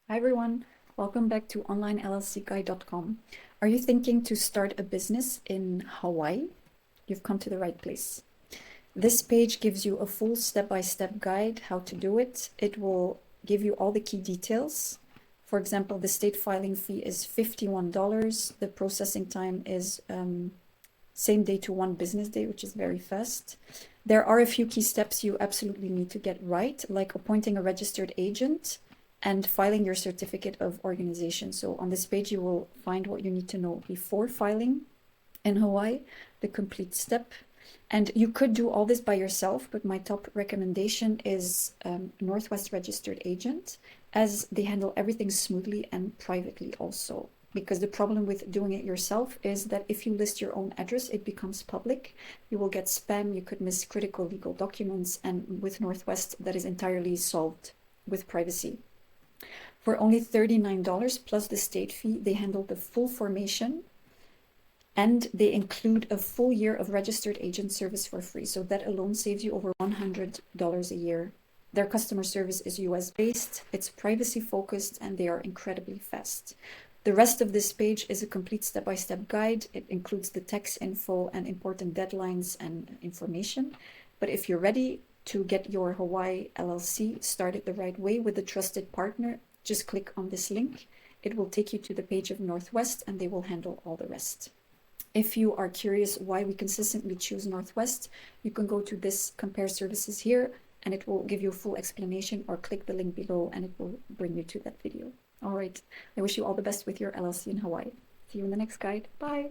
Hi everyone, welcome back to onlinellcguide.com. Are you thinking to start a business in Hawaii? You've come to the right place. This page gives you a full step-by-step guide how to do it. It will give you all the key details. For example, the state filing fee is $51. The processing time is same day to 1 business day, which is very fast. There are a few key steps you absolutely need to get right, like appointing a registered agent and filing your certificate of organization. So on this page, you will find what you need to know before filing in Hawaii, the complete step. And you could do all this by yourself, but my top recommendation is Northwest Registered Agent, as they handle everything smoothly and privately also. Because the problem with doing it yourself is that if you list your own address, it becomes public. You will get spam, you could miss critical legal documents, and with Northwest, that is entirely solved with privacy. For only $39 plus the state fee, they handle the full formation and they include a full year of registered agent service for free. So that alone saves you over $100 a year. Their customer service is US based, it's privacy focused, and they are incredibly fast. The rest of this page is a complete step-by-step guide. It includes the tax info and important deadlines and information. But if you're ready to get your Hawaii LLC started the right way with a trusted partner, just click on this link. It will take you to the page of Northwest and they will handle all the rest. If you are curious why we consistently choose Northwest, you can go to this compare services here and it will give you a full explanation, or click the link below and it will bring you to that video. All right, I wish you all the best with your LLC in Hawaii. See you in the next guide. Bye.